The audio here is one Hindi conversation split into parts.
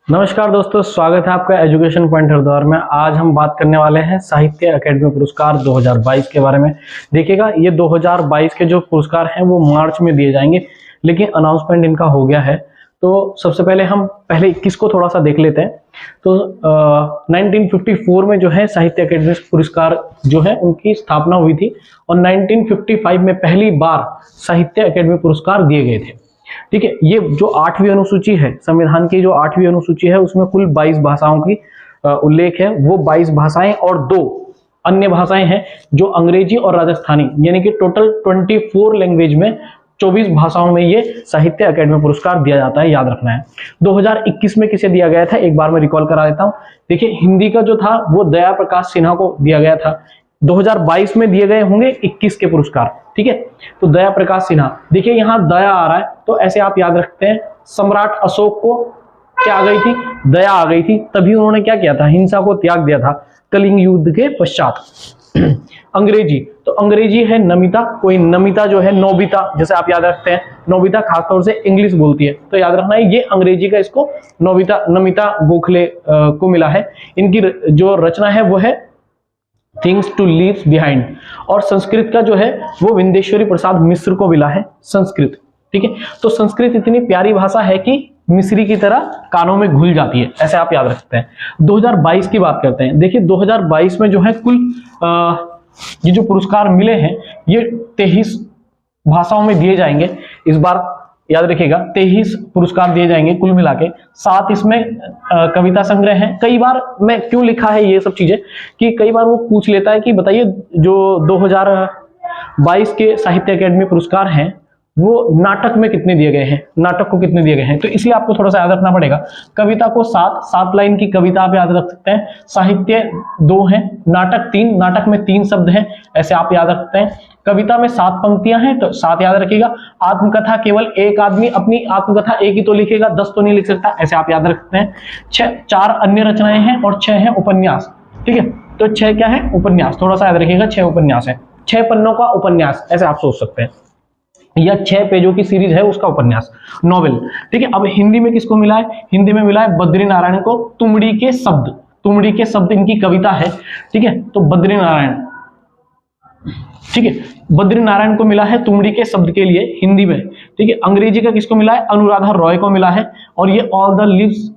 नमस्कार दोस्तों, स्वागत है आपका एजुकेशन पॉइंट हरिद्वार में। आज हम बात करने वाले हैं साहित्य अकेडमी पुरस्कार 2022 के बारे में। देखिएगा, ये 2022 के जो पुरस्कार हैं वो मार्च में दिए जाएंगे, लेकिन अनाउंसमेंट इनका हो गया है। तो सबसे पहले हम पहले 21 को थोड़ा सा देख लेते हैं। तो 1954 में जो है साहित्य अकेडमी पुरस्कार जो है उनकी स्थापना हुई थी और 1955 में पहली बार साहित्य अकेडमी पुरस्कार दिए गए थे। ठीक है, ये जो 8वीं अनुसूची है, संविधान की जो 8वीं अनुसूची है, उसमें कुल 22 भाषाओं की उल्लेख है। वो 22 भाषाएं और 2 अन्य भाषाएं हैं जो अंग्रेजी और राजस्थानी, यानी कि टोटल 24 लैंग्वेज में 24 भाषाओं में ये साहित्य अकेडमी पुरस्कार दिया जाता है, याद रखना है। 2021 में किसे दिया गया था, एक बार मैं रिकॉल करा देता हूं। देखिए, हिंदी का जो था वो दया प्रकाश सिन्हा को दिया गया था। 2022 में दिए गए होंगे 21 के पुरस्कार। ठीक है, तो दया प्रकाश सिन्हा, देखिए यहां दया आ रहा है तो ऐसे आप याद रखते हैं। सम्राट अशोक को क्या आ गई थी, दया आ गई थी, तभी उन्होंने क्या किया था, हिंसा को त्याग दिया था कलिंग युद्ध के पश्चात। अंग्रेजी, तो अंग्रेजी है नमिता, कोई नमिता जो है नोबिता, जैसे आप याद रखते हैं नोबिता खासतौर से इंग्लिश बोलती है, तो याद रखना है ये अंग्रेजी का इसको नमिता गोखले को मिला है। इनकी जो रचना है वो है थिंग्स टू लीव बिहाइंड। और संस्कृत का जो है वो विंदेश्वरी प्रसाद मिश्र को मिला है, संस्कृत। ठीक है, तो संस्कृत इतनी प्यारी भाषा है कि मिस्री की तरह कानों में घुल जाती है, ऐसे आप याद रखते हैं। 2022 की बात करते हैं। देखिए 2022 में जो है कुल ये जो पुरस्कार मिले हैं ये 23 भाषाओं में दिए जाएंगे। इस बार याद रखिएगा 23 पुरस्कार दिए जाएंगे कुल मिला के। 7 इसमें कविता संग्रह हैं। कई बार मैं क्यों लिखा है ये सब चीजें कि कई बार वो पूछ लेता है कि बताइए जो 2022 के साहित्य अकेडमी पुरस्कार हैं वो नाटक में कितने दिए गए हैं, नाटक को कितने दिए गए हैं, तो इसलिए आपको थोड़ा सा याद रखना पड़ेगा। कविता को 7 लाइन की कविता आप याद रख सकते हैं। साहित्य 2 है, नाटक 3, नाटक में 3 शब्द हैं, ऐसे आप याद रख सकते हैं। कविता में 7 पंक्तियां हैं तो 7 याद रखिएगा। आत्मकथा केवल एक आदमी अपनी आत्मकथा एक ही तो लिखेगा, 10 तो नहीं लिख सकता, ऐसे आप याद रख सकते हैं। 4 अन्य रचनाएं हैं और 6 है उपन्यास। ठीक है, तो 6 क्या है, उपन्यास, थोड़ा सा याद रखिएगा 6 उपन्यास है, 6 पन्नों का उपन्यास, ऐसे आप सोच सकते हैं, या 6 पेजों की सीरीज है उसका उपन्यास, नॉवेल। ठीक है, अब हिंदी में किसको मिला है, हिंदी में मिला है बद्री नारायण को, तुमड़ी के शब्द, तुमड़ी के शब्द इनकी कविता है। ठीक है, तो बद्री नारायण, ठीक है, बद्री नारायण को मिला है तुमड़ी के शब्द के लिए हिंदी में। ठीक है, अंग्रेजी का किसको मिला है, अनुराधा रॉय को मिला है, और ये all the lives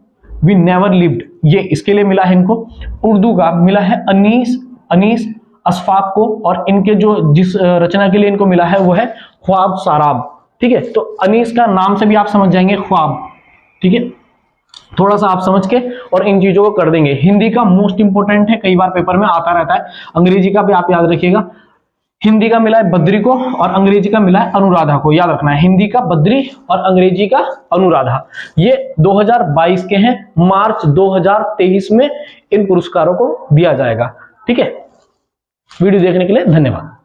we never lived, ये इसके लिए मिला है इनको। उर्दू का मिला है अनीस अशफाक को, और इनके जो जिस रचना के लिए इनको मिला है वो है ख्वाब साराब। ठीक है, तो अनीस का नाम से भी आप समझ जाएंगे ख्वाब। ठीक है, थोड़ा सा आप समझ के और इन चीजों को कर देंगे। हिंदी का मोस्ट इंपोर्टेंट है, कई बार पेपर में आता रहता है। अंग्रेजी का भी आप याद रखिएगा, हिंदी का मिला है बद्री को और अंग्रेजी का मिला है अनुराधा को, याद रखना है, हिंदी का बद्री और अंग्रेजी का अनुराधा। ये 2022 के हैं, मार्च 2023 में इन पुरस्कारों को दिया जाएगा। ठीक है, वीडियो देखने के लिए धन्यवाद।